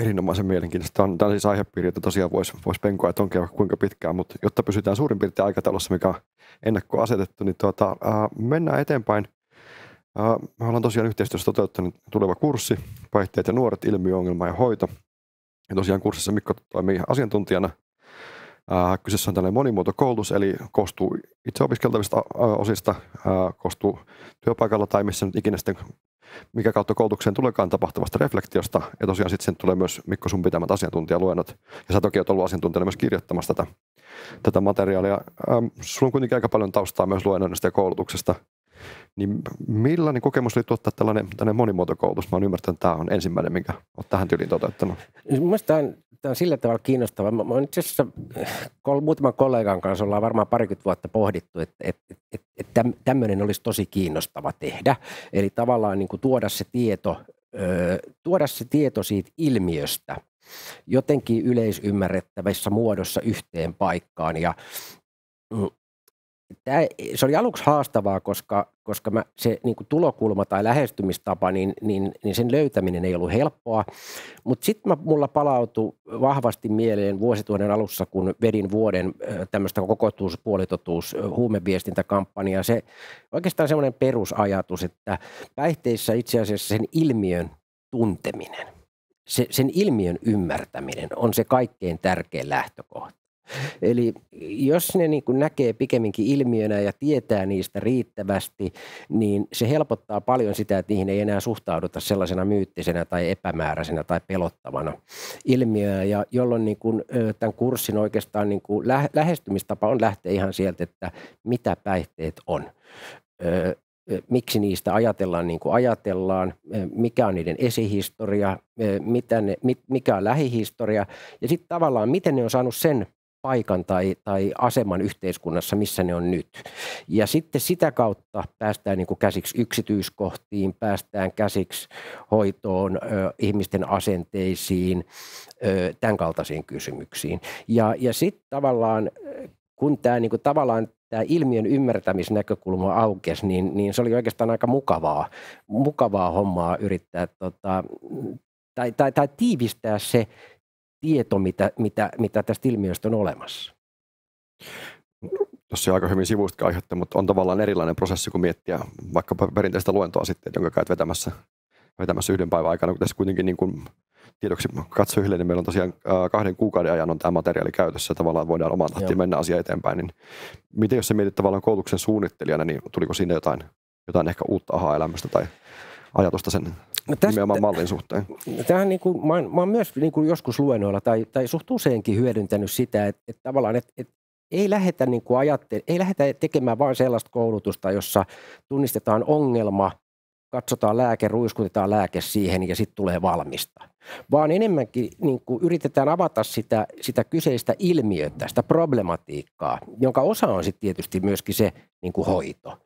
Speaker 1: Erinomaisen mielenkiintoista. Tämä on siis aihepiiri, jota tosiaan voisi penkoa, että onkin kuinka pitkään, mutta jotta pysytään suurin piirtein aikataulussa, mikä on ennakkoon asetettu, niin mennään eteenpäin. Me ollaan tosiaan yhteistyössä toteuttanut tuleva kurssi, päihteet ja nuoret, ilmiö, ongelma ja hoito. Ja tosiaan kurssissa Mikko toimii asiantuntijana. Kyseessä on tällainen monimuotokoulutus, eli koostuu itse opiskeltavista osista, koostuu työpaikalla tai missä nyt ikinä sitten, mikä kautta koulutukseen tuleekaan tapahtuvasta reflektiosta. Ja tosiaan sitten sen tulee myös Mikko sun pitämät asiantuntijaluennot. Ja sä toki olet ollut asiantuntijana myös kirjoittamassa tätä materiaalia. Sulla on kuitenkin aika paljon taustaa myös luennoinnista ja koulutuksesta. Niin millainen kokemus oli tuottaa tällainen monimuotokoulutus? Mä oon ymmärtänyt, että tämä on ensimmäinen, minkä olet tähän tyyliin toteuttanut.
Speaker 2: Mielestäni tämä on sillä tavalla kiinnostavaa. Mä olen itse asiassa muutaman kollegan kanssa ollaan varmaan 20 vuotta pohdittu, että tämmöinen olisi tosi kiinnostava tehdä. Eli tavallaan niin kuin tuoda se tieto siitä ilmiöstä jotenkin yleisymmärrettävässä muodossa yhteen paikkaan. Ja se oli aluksi haastavaa, koska se niin kuin tulokulma tai lähestymistapa, niin sen löytäminen ei ollut helppoa. Mutta sitten mulla palautui vahvasti mieleen vuosituhannen alussa, kun vedin vuoden tämmöistä kokotuus-puolitotuus huumeviestintäkampanjaa. Se oikeastaan semmoinen perusajatus, että päihteissä itse asiassa sen ilmiön tunteminen, sen ilmiön ymmärtäminen on se kaikkein tärkein lähtökohta. Eli jos ne niin kuin näkee pikemminkin ilmiönä ja tietää niistä riittävästi, niin se helpottaa paljon sitä, että niihin ei enää suhtauduta sellaisena myyttisenä tai epämääräisenä tai pelottavana ilmiönä, ja jolloin niin kuin, tämän kurssin oikeastaan niin kuin lähestymistapa on lähteä ihan sieltä, että mitä päihteet on. Miksi niistä ajatellaan niin kuin ajatellaan, mikä on niiden esihistoria, mikä on lähihistoria, ja sitten tavallaan miten ne on saanut sen paikan tai aseman yhteiskunnassa, missä ne on nyt. Ja sitten sitä kautta päästään niin kuin käsiksi yksityiskohtiin, päästään käsiksi hoitoon, ihmisten asenteisiin, tämän kaltaisiin kysymyksiin. Ja sitten tavallaan, kun tämä niin kuin tavallaan tämä ilmiön ymmärtämisnäkökulma aukesi, niin se oli oikeastaan aika mukavaa hommaa yrittää tai tiivistää se tieto, mitä tästä ilmiöstä on olemassa.
Speaker 1: Tuossa aika hyvin sivuistakin aihetta, mutta on tavallaan erilainen prosessi kuin miettiä vaikkapa perinteistä luentoa sitten, jonka käyt vetämässä yhden päivän aikana, kun tässä kuitenkin niin kuin tiedoksi katsojille, niin meillä on tosiaan 2 kuukauden ajan on tämä materiaali käytössä ja tavallaan voidaan omaan tahtiin mennä asia eteenpäin. Niin miten jos sä mietit tavallaan koulutuksen suunnittelijana, niin tuliko siinä jotain ehkä uutta aha-elämästä tai ajatusta sen nimenomaan mallin suhteen?
Speaker 2: Tähän niin kuin, mä oon myös niin kuin joskus luennoilla tai suht useinkin hyödyntänyt sitä, että tavallaan, että ei lähdetä niin kuin ei lähdetä tekemään vain sellaista koulutusta, jossa tunnistetaan ongelma, katsotaan lääke, ruiskutetaan lääke siihen ja sitten tulee valmista. Vaan enemmänkin niin kuin yritetään avata sitä kyseistä ilmiötä, sitä problematiikkaa, jonka osa on sitten tietysti myöskin se niin kuin hoito,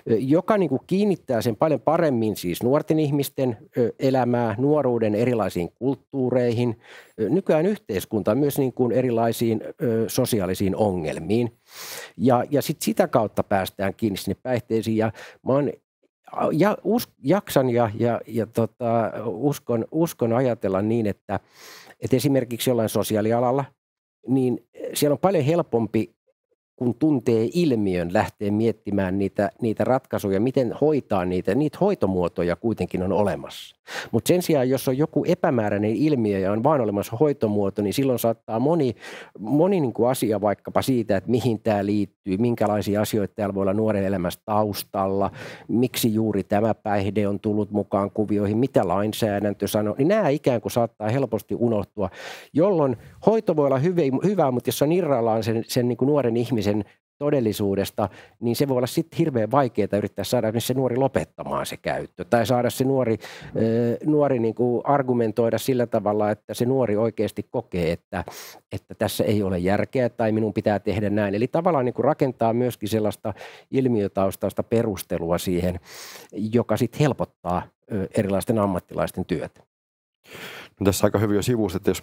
Speaker 2: joka niin kuin kiinnittää sen paljon paremmin siis nuorten ihmisten elämää, nuoruuden erilaisiin kulttuureihin, nykyään yhteiskuntaan myös niin kuin erilaisiin sosiaalisiin ongelmiin. Ja sitten sitä kautta päästään kiinni sinne päihteisiin. Ja mä oon jaksan ja uskon ajatella niin, että esimerkiksi jollain sosiaalialalla, niin siellä on paljon helpompi, kun tuntee ilmiön, lähtee miettimään niitä ratkaisuja, miten hoitaa niitä hoitomuotoja kuitenkin on olemassa. Mutta sen sijaan, jos on joku epämääräinen ilmiö ja on vaan olemassa hoitomuoto, niin silloin saattaa moni niin kuin asia vaikkapa siitä, että mihin tämä liittyy, minkälaisia asioita täällä voi olla nuoren elämässä taustalla, miksi juuri tämä päihde on tullut mukaan kuvioihin, mitä lainsäädäntö sanoo, niin nämä ikään kuin saattaa helposti unohtua, jolloin hoito voi olla hyvä, mutta jos on irrallaan sen niin kuin nuoren ihmisen todellisuudesta, niin se voi olla sitten hirveän vaikeaa yrittää saada se nuori lopettamaan se käyttö tai saada se nuori niin kuin argumentoida sillä tavalla, että se nuori oikeasti kokee, että tässä ei ole järkeä tai minun pitää tehdä näin. Eli tavallaan niin kuin rakentaa myöskin sellaista ilmiötaustaista perustelua siihen, joka sitten helpottaa erilaisten ammattilaisten työtä.
Speaker 1: No tässä aika hyvin jo sivuus, että jos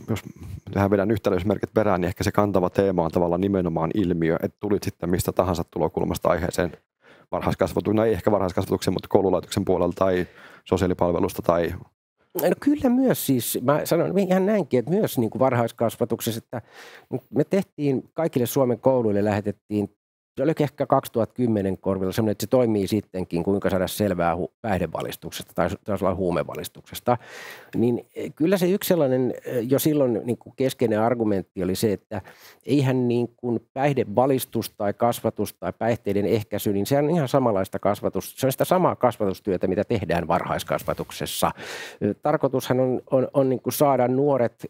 Speaker 1: tähän vedän yhtälöysmerkit perään, niin ehkä se kantava teema on tavallaan nimenomaan ilmiö, että tulit sitten mistä tahansa tulokulmasta aiheeseen varhaiskasvatuksen, no ei ehkä varhaiskasvatuksen, mutta koululaitoksen puolella tai sosiaalipalvelusta tai...
Speaker 2: No kyllä myös siis, mä sanon ihan näinkin, että myös niin kuin varhaiskasvatuksessa, että me tehtiin kaikille Suomen kouluille, lähetettiin, se oli ehkä 2010 korvilla semmoinen, että se toimii sittenkin, kuinka saada selvää päihdevalistuksesta tai taisi olla huumevalistuksesta. Niin kyllä se yksi sellainen jo silloin niin kuin keskeinen argumentti oli se, että eihän niin kuin päihdevalistus tai kasvatus tai päihteiden ehkäisy, niin se on ihan samanlaista kasvatusta. Se on sitä samaa kasvatustyötä, mitä tehdään varhaiskasvatuksessa. Tarkoitushan on niin kuin saada nuoret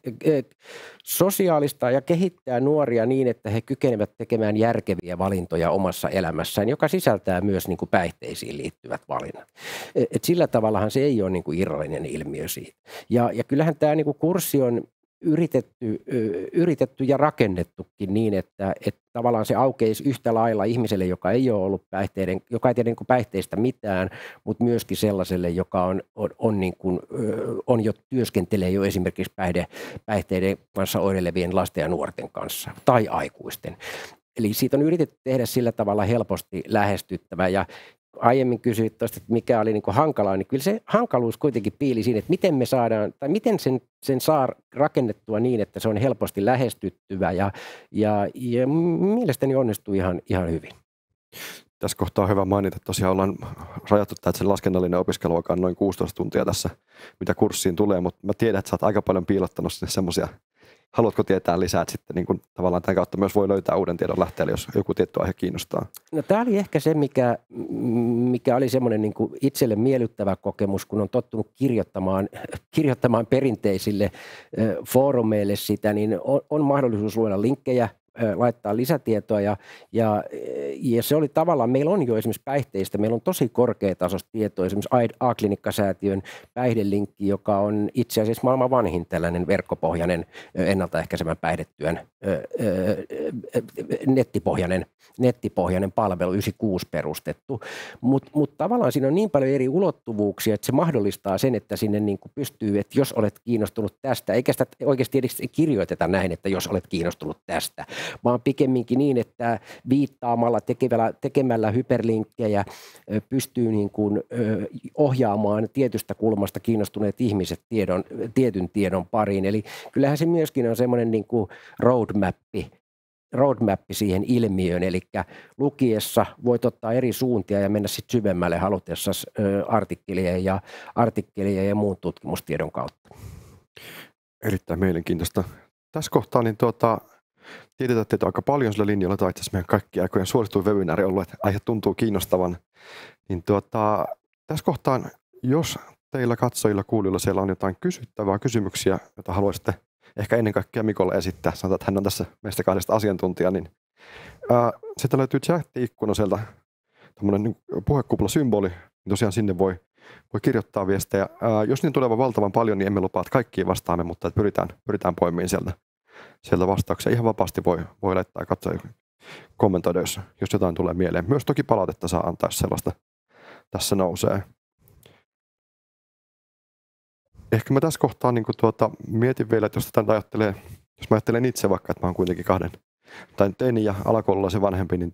Speaker 2: sosiaalista ja kehittää nuoria niin, että he kykenevät tekemään järkeviä valintoja omassa elämässään, joka sisältää myös niin kuin päihteisiin liittyvät valinnat. Et sillä tavallahan se ei ole niin kuin irrallinen ilmiö siitä. Ja kyllähän tämä niin kuin kurssi on yritetty ja rakennettukin niin, että tavallaan se aukeisi yhtä lailla ihmiselle, joka ei ole ollut joka ei tiedä niin kuin päihteistä mitään, mutta myöskin sellaiselle, joka on jo työskentelee jo esimerkiksi päihteiden kanssa oireilevien lasten ja nuorten kanssa tai aikuisten. Eli siitä on yritetty tehdä sillä tavalla helposti lähestyttävä ja aiemmin kysyit tuosta, että mikä oli niin kuin hankalaa, niin kyllä se hankaluus kuitenkin piili siinä, että miten me saadaan, tai miten sen saa rakennettua niin, että se on helposti lähestyttävä ja mielestäni onnistuu ihan hyvin.
Speaker 1: Tässä kohtaa on hyvä mainita, että tosiaan ollaan rajattu, että sen laskennallinen opiskeluaika on noin 16 tuntia tässä, mitä kurssiin tulee, mutta mä tiedän, että sä oot aika paljon piilottanut sinne semmoisia haluatko tietää lisää, että sitten niin kuin, tavallaan tämän kautta myös voi löytää uuden tiedon lähteelle, jos joku tietty aihe kiinnostaa?
Speaker 2: No, tämä oli ehkä se, mikä oli semmoinen niin kuin itselle miellyttävä kokemus, kun on tottunut kirjoittamaan perinteisille foorumeille sitä, niin on mahdollisuus luoda linkkejä, laittaa lisätietoa ja se oli tavallaan, meillä on jo esimerkiksi päihteistä, meillä on tosi korkeatasoista tietoa, esimerkiksi A-klinikkasäätiön päihdelinkki, joka on itse asiassa maailman vanhin tällainen verkkopohjainen ennaltaehkäisevän päihdetyön nettipohjainen palvelu, 96 perustettu, mutta tavallaan siinä on niin paljon eri ulottuvuuksia, että se mahdollistaa sen, että sinne niin kuin pystyy, että jos olet kiinnostunut tästä, eikä sitä oikeasti edes kirjoiteta näin, että jos olet kiinnostunut tästä, vaan pikemminkin niin, että viittaamalla, tekemällä hyperlinkkejä pystyy niin kuin ohjaamaan tietystä kulmasta kiinnostuneet ihmiset tietyn tiedon pariin. Eli kyllähän se myöskin on semmoinen niin kuin roadmappi siihen ilmiöön, eli lukiessa voit ottaa eri suuntia ja mennä sitten syvemmälle halutessa artikkelien ja muun tutkimustiedon kautta.
Speaker 1: Erittäin mielenkiintoista. Tässä kohtaa niin tiedetään teitä aika paljon sillä linjalla, tai itse asiassa meidän kaikki aikojen suosituin webinaari on ollut, että aihe tuntuu kiinnostavan. Niin tässä kohtaa, jos teillä katsojilla, kuulijoilla siellä on jotain kysyttävää, kysymyksiä, joita haluaisitte ehkä ennen kaikkea Mikolle esittää, sanotaan, että hän on tässä meistä kahdesta asiantuntija, niin sieltä löytyy chatti-ikkuna sieltä, tämmöinen puhekupla-symboli, niin tosiaan sinne voi kirjoittaa viestejä. Jos niin tulee valtavan paljon, niin emme lupaa, että kaikkiin vastaamme, mutta että pyritään poimimaan sieltä vastauksia. Ihan vapaasti voi laittaa ja katsoa, kommentoida, jos jotain tulee mieleen. Myös toki palautetta saa antaa, jos sellaista tässä nousee. Ehkä mä tässä kohtaa niin mietin vielä, että jos mä ajattelen itse vaikka, että mä oon kuitenkin teini ja alakoululaisen vanhempi, niin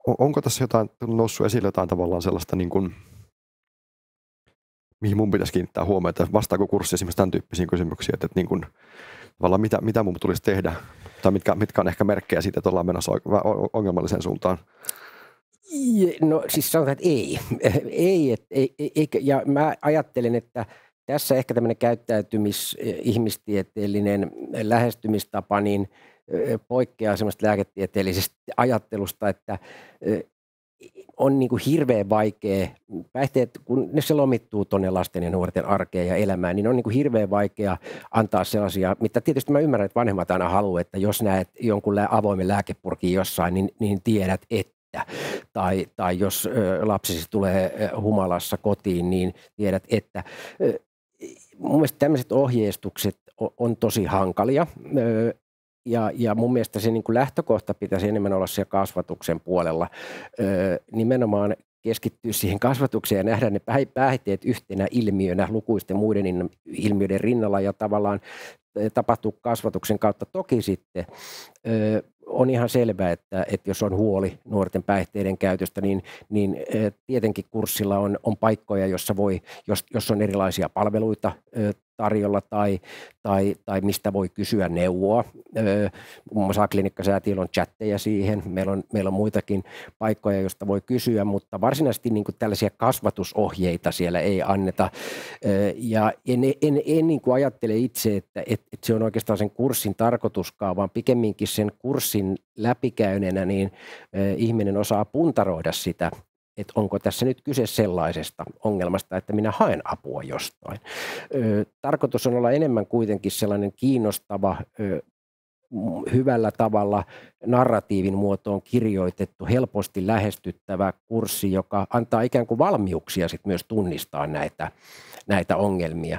Speaker 1: onko tässä jotain noussut esille jotain tavallaan sellaista, niin kuin, mihin mun pitäisi kiinnittää huomiota, vastaako kurssi esimerkiksi tämän tyyppisiin kysymyksiin, että niin kuin, tavallaan mitä mun tulisi tehdä, tai mitkä on ehkä merkkejä siitä, että ollaan menossa ongelmalliseen suuntaan?
Speaker 2: No siis sanotaan, että ei. Ja mä ajattelen, että tässä ehkä tämmöinen ihmistieteellinen lähestymistapa niin poikkeaa semmoista lääketieteellisestä ajattelusta, että on niin kuin hirveän vaikea, päihteet, kun ne se lomittuu tuonne lasten ja nuorten arkeen ja elämään, niin on niin kuin hirveän vaikea antaa sellaisia, mitä tietysti mä ymmärrän, että vanhemmat aina haluaa, että jos näet jonkun avoimen lääkepurkin jossain, niin tiedät, että. Tai jos lapsesi tulee humalassa kotiin, niin tiedät, että mun mielestä tämmöiset ohjeistukset on tosi hankalia. Ja mun mielestä se niin kuin lähtökohta pitäisi enemmän olla siellä kasvatuksen puolella. Nimenomaan keskittyä siihen kasvatukseen ja nähdä ne päihteet yhtenä ilmiönä lukuisten muiden ilmiöiden rinnalla ja tavallaan tapahtuu kasvatuksen kautta. Toki sitten on ihan selvää, että jos on huoli nuorten päihteiden käytöstä, niin tietenkin kurssilla on paikkoja, jossa jos on erilaisia palveluita tarjolla tai mistä voi kysyä neuvoa. Muun muassa A-klinikkasäätiöllä on chatteja siihen. Meillä on muitakin paikkoja, joista voi kysyä, mutta varsinaisesti niin kuin tällaisia kasvatusohjeita siellä ei anneta. Ja en niin kuin ajattele itse, että se on oikeastaan sen kurssin tarkoituskaan, vaan pikemminkin sen kurssin läpikäyneenä niin ihminen osaa puntaroida sitä, että onko tässä nyt kyse sellaisesta ongelmasta, että minä haen apua jostain. Tarkoitus on olla enemmän kuitenkin sellainen kiinnostava, hyvällä tavalla narratiivin muotoon kirjoitettu, helposti lähestyttävä kurssi, joka antaa ikään kuin valmiuksia sit myös tunnistaa näitä ongelmia.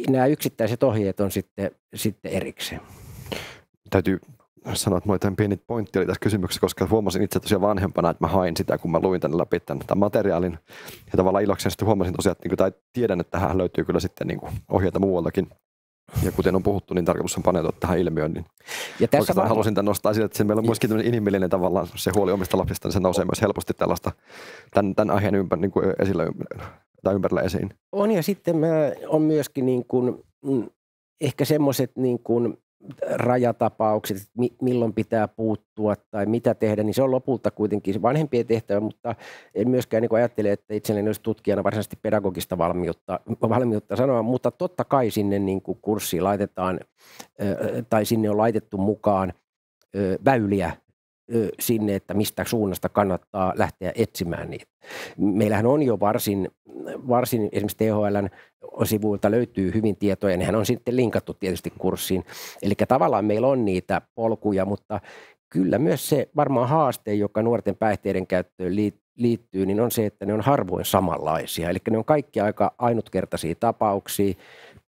Speaker 2: Nämä yksittäiset ohjeet on sitten erikseen.
Speaker 1: Täytyy sanoa, että mulla pieni pointti oli tässä kysymyksessä, koska huomasin itse tosiaan vanhempana, että mä hain sitä, kun mä luin tänne läpi tämän materiaalin. Ja tavallaan ilokseni sitten huomasin tosiaan, että tai tiedän, että tähän löytyy kyllä sitten ohjeita muualtakin. Ja kuten on puhuttu, niin tarkoitus on paneutua tähän ilmiöön. Niin ja tässä halusin tämän nostaa esille, että meillä on myöskin inhimillinen tavallaan se huoli omista lapsista, niin se nousee myös helposti tällaista tämän aiheen ympärillä esiin.
Speaker 2: On, ja sitten on myöskin niin kuin, ehkä semmoiset niin kuin rajatapaukset, milloin pitää puuttua tai mitä tehdä, niin se on lopulta kuitenkin vanhempien tehtävä, mutta en myöskään niin ajattele, että itselleni olisi tutkijana varsinaisesti pedagogista valmiutta sanoa, mutta totta kai sinne niin kuin kurssiin laitetaan tai sinne on laitettu mukaan väyliä sinne, että mistä suunnasta kannattaa lähteä etsimään niitä. Meillähän on jo varsin esimerkiksi THL:n sivuilta löytyy hyvin tietoja, ja nehän on sitten linkattu tietysti kurssiin. Eli tavallaan meillä on niitä polkuja, mutta kyllä myös se varmaan haaste, joka nuorten päihteiden käyttöön liittyy, niin on se, että ne on harvoin samanlaisia. Eli ne on kaikki aika ainutkertaisia tapauksia.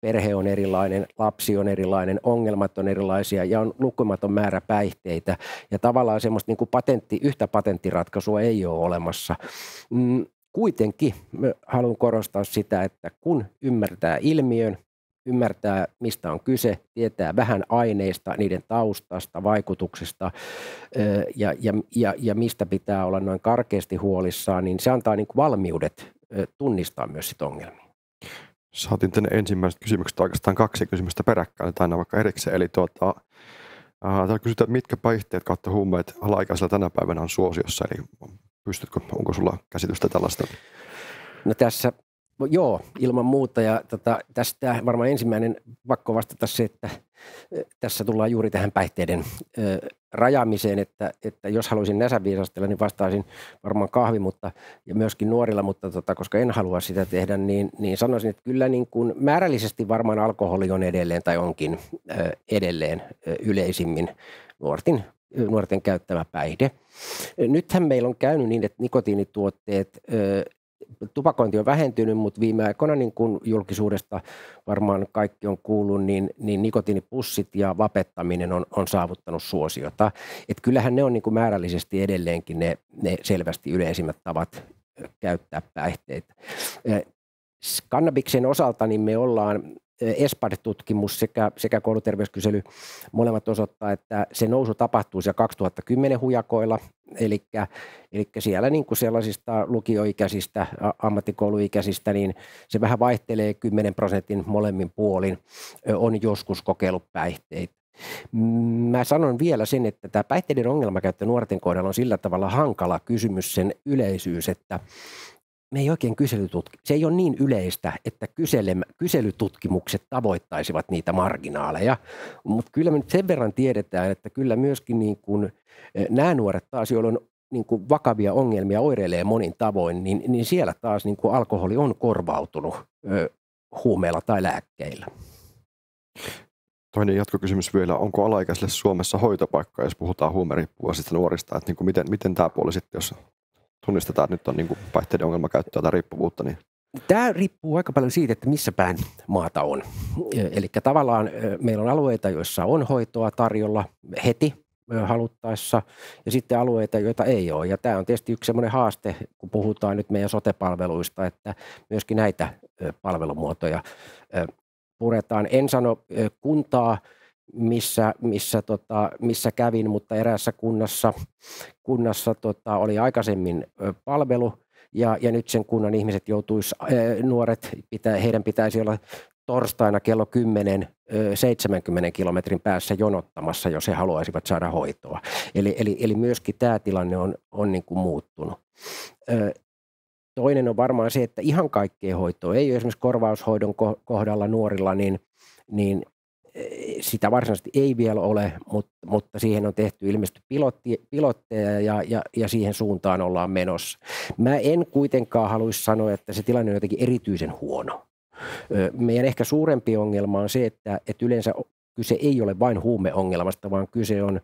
Speaker 2: Perhe on erilainen, lapsi on erilainen, ongelmat on erilaisia ja on lukematon määrä päihteitä. Ja tavallaan semmoista niin kuin yhtä patenttiratkaisua ei ole olemassa. Kuitenkin haluan korostaa sitä, että kun ymmärtää ilmiön, ymmärtää mistä on kyse, tietää vähän aineista, niiden taustasta, vaikutuksesta ja mistä pitää olla noin karkeasti huolissaan, niin se antaa niin kuin valmiudet tunnistaa myös sit ongelmia.
Speaker 1: Saatiin tänne ensimmäiset kysymykset, oikeastaan 2 kysymystä peräkkäin, tai aina vaikka erikseen. Eli täällä kysytään, mitkä päihteet kautta huumeet alaikäisellä tänä päivänä on suosiossa, eli onko sulla käsitystä tällaista?
Speaker 2: No tässä, joo, ilman muuta, ja tästä varmaan ensimmäinen pakko vastata se, että tässä tullaan juuri tähän päihteiden rajaamiseen, että jos haluaisin näsäviisastella, niin vastaisin varmaan kahvi, ja myöskin nuorilla, mutta koska en halua sitä tehdä, niin sanoisin, että kyllä niin kuin määrällisesti varmaan alkoholi on edelleen tai onkin edelleen yleisimmin nuorten käyttämä päihde. Nythän meillä on käynyt niin, että nikotiinituotteet, tupakointi on vähentynyt, mutta viime aikoina niin kuin julkisuudesta varmaan kaikki on kuullut, niin nikotiinipussit ja vapettaminen on saavuttanut suosiota. Et kyllähän ne on niin kuin määrällisesti edelleenkin ne selvästi yleisimmät tavat käyttää päihteitä. Kannabiksen osalta niin me ollaan ESPAD-tutkimus sekä kouluterveyskysely molemmat osoittaa, että se nousu tapahtuu siellä 2010 hujakoilla, eli siellä niin kuin sellaisista lukioikäisistä, ammattikouluikäisistä, niin se vähän vaihtelee 10% molemmin puolin, on joskus kokeillut päihteitä. Mä sanon vielä sen, että tämä päihteiden ongelmakäyttö nuorten kohdalla on sillä tavalla hankala kysymys, sen yleisyys, että me ei oikein se ei ole niin yleistä, että kyselytutkimukset tavoittaisivat niitä marginaaleja, mutta kyllä me nyt sen verran tiedetään, että kyllä myöskin niin kuin nämä nuoret taas, joilla on niin kuin vakavia ongelmia, oireilee monin tavoin, niin siellä taas niin kuin alkoholi on korvautunut huumeilla tai lääkkeillä.
Speaker 1: Toinen jatkokysymys vielä, onko alaikäisille Suomessa hoitopaikka, jos puhutaan huumeriippuvaisista nuorista, että niin kuin miten tämä puoli sitten, jos tunnistetaan, että nyt on niin kuin päihteiden ongelmakäyttöä tai riippuvuutta? Niin.
Speaker 2: Tämä riippuu aika paljon siitä, että missä päin maata on. Eli tavallaan meillä on alueita, joissa on hoitoa tarjolla heti haluttaessa, ja sitten alueita, joita ei ole. Ja tämä on tietysti yksi sellainen haaste, kun puhutaan nyt meidän sote-palveluista, että myöskin näitä palvelumuotoja puretaan. En sano kuntaa, missä kävin, mutta eräässä kunnassa oli aikaisemmin palvelu ja nyt sen kunnan ihmiset nuoret, heidän pitäisi olla torstaina kello 10 70 kilometrin päässä jonottamassa, jos he haluaisivat saada hoitoa. Eli myöskin tämä tilanne on niin kuin muuttunut. Toinen on varmaan se, että ihan kaikkea hoitoa ei ole esimerkiksi korvaushoidon kohdalla nuorilla, niin sitä varsinaisesti ei vielä ole, mutta siihen on tehty ilmeisesti pilotteja ja siihen suuntaan ollaan menossa. Mä en kuitenkaan haluaisi sanoa, että se tilanne on jotenkin erityisen huono. Meidän ehkä suurempi ongelma on se, että yleensä kyse ei ole vain huumeongelmasta, vaan kyse on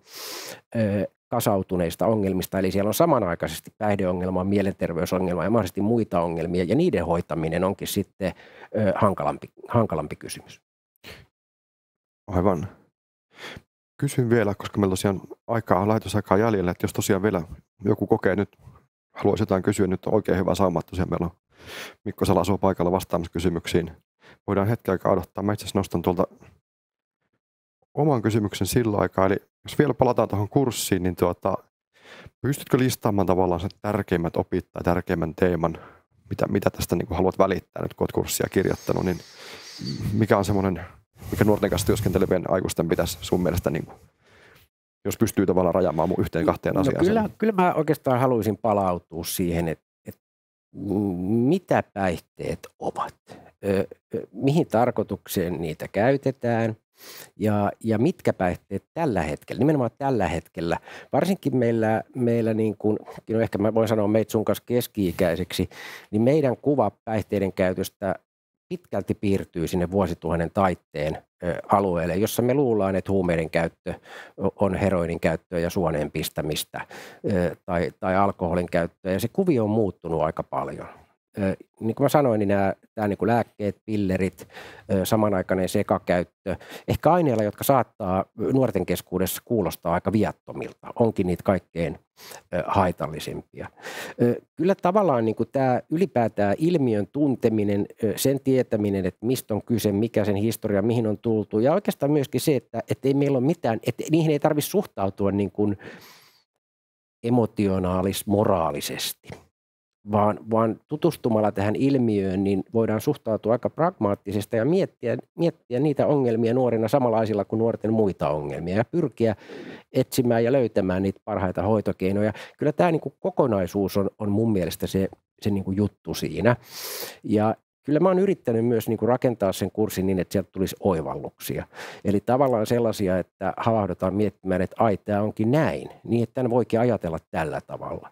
Speaker 2: kasautuneista ongelmista. Eli siellä on samanaikaisesti päihdeongelmaa, mielenterveysongelmaa ja mahdollisesti muita ongelmia, ja niiden hoitaminen onkin sitten hankalampi kysymys.
Speaker 1: Aivan. Kysyn vielä, koska meillä tosiaan lähetysaikaa jäljellä, että jos tosiaan vielä joku kokee nyt, haluaisi jotain kysyä, nyt on oikein hyvä sauma, tosiaan meillä on Mikko Salasuu paikalla vastaamassa kysymyksiin. Voidaan hetken aikaa odottaa. Mä itse asiassa nostan tuolta oman kysymyksen sillä aikaa, eli jos vielä palataan tuohon kurssiin, niin pystytkö listaamaan tavallaan sen tärkeimmät opit tai tärkeimmän teeman, mitä tästä niin kuin haluat välittää nyt, kun olet kurssia kirjoittanut, niin mikä on semmoinen mikä nuorten kanssa työskentelevien aikuisten pitäisi sun mielestä, niin kuin, jos pystyy tavallaan rajaamaan mun yhteen kahteen asiaan?
Speaker 2: Kyllä mä oikeastaan haluaisin palautua siihen, että mitä päihteet ovat, mihin tarkoitukseen niitä käytetään ja mitkä päihteet tällä hetkellä, nimenomaan tällä hetkellä, varsinkin meillä niin kuin, ehkä mä voin sanoa meitä sun kanssa keski-ikäiseksi, niin meidän kuva päihteiden käytöstä pitkälti piirtyy sinne vuosituhannen taitteen alueelle, jossa me luullaan, että huumeiden käyttö on heroinin käyttöä ja suoneen pistämistä tai alkoholin käyttöä, ja se kuvio on muuttunut aika paljon. Niin kuin mä sanoin, niin nämä niin kuin lääkkeet, pillerit, samanaikainen sekakäyttö, ehkä aineilla, jotka saattaa nuorten keskuudessa kuulostaa aika viattomilta, onkin niitä kaikkein haitallisimpia. Kyllä tavallaan niin kuin tämä ylipäätään ilmiön tunteminen, sen tietäminen, että mistä on kyse, mikä sen historia, mihin on tultu, ja oikeastaan myöskin se, että ei meillä ole mitään, että niihin ei tarvitse suhtautua niin kuin emotionaalis-moraalisesti. Vaan tutustumalla tähän ilmiöön, niin voidaan suhtautua aika pragmaattisesti ja miettiä niitä ongelmia nuorina samanlaisilla kuin nuorten muita ongelmia ja pyrkiä etsimään ja löytämään niitä parhaita hoitokeinoja. Kyllä tämä niin kuin kokonaisuus on mun mielestä se niin kuin juttu siinä. Ja kyllä mä oon yrittänyt myös niin kuin rakentaa sen kurssin niin, että sieltä tulisi oivalluksia. Eli tavallaan sellaisia, että havahdutaan miettimään, että ai, tämä onkin näin, niin että tämän voikin ajatella tällä tavalla.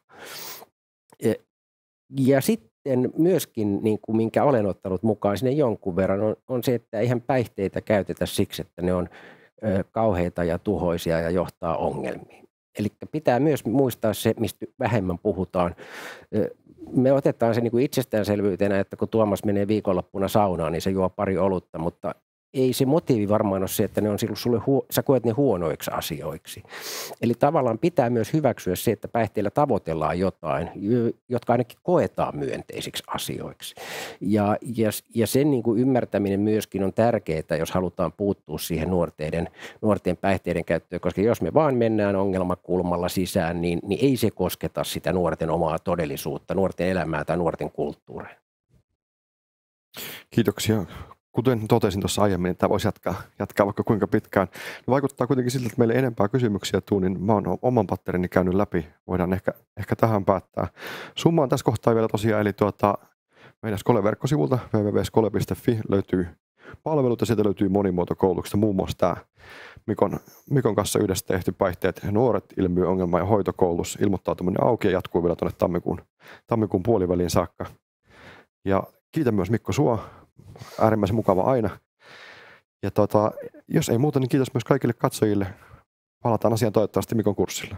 Speaker 2: Ja sitten myöskin, niin kuin minkä olen ottanut mukaan sinne jonkun verran, on se, että eihän päihteitä käytetä siksi, että ne on kauheita ja tuhoisia ja johtaa ongelmiin. Eli pitää myös muistaa se, mistä vähemmän puhutaan. Me otetaan se niin kuin itsestäänselvyytenä, että kun Tuomas menee viikonloppuna saunaan, niin se juo pari olutta, mutta ei se motiivi varmaan ole se, että ne on sulle sä koet ne huonoiksi asioiksi. Eli tavallaan pitää myös hyväksyä se, että päihteillä tavoitellaan jotain, jotka ainakin koetaan myönteisiksi asioiksi. Ja sen niin kuin ymmärtäminen myöskin on tärkeää, jos halutaan puuttua siihen nuorten päihteiden käyttöön, koska jos me vaan mennään ongelmakulmalla sisään, niin ei se kosketa sitä nuorten omaa todellisuutta, nuorten elämää tai nuorten kulttuuria.
Speaker 1: Kiitoksia. Kuten totesin tuossa aiemmin, että voisi jatkaa vaikka kuinka pitkään. Vaikuttaa kuitenkin siltä, että meille enempää kysymyksiä tuu, niin mä oon oman patterini käynyt läpi. Voidaan ehkä tähän päättää. Summaan tässä kohtaa vielä tosiaan, eli meidän Skole-verkkosivulta www.skole.fi löytyy palvelut ja sieltä löytyy monimuotokoulutuksesta, muun muassa tämä Mikon kanssa yhdessä tehty päihteet, nuoret, ilmiö, ongelma ja hoitokoulutus. Ilmoittautuminen auki ja jatkuu vielä tuonne tammikuun puoliväliin saakka. Ja kiitän myös Mikko sua. Äärimmäisen mukava aina. Ja jos ei muuta, niin kiitos myös kaikille katsojille. Palataan asiaan toivottavasti Mikon kurssilla.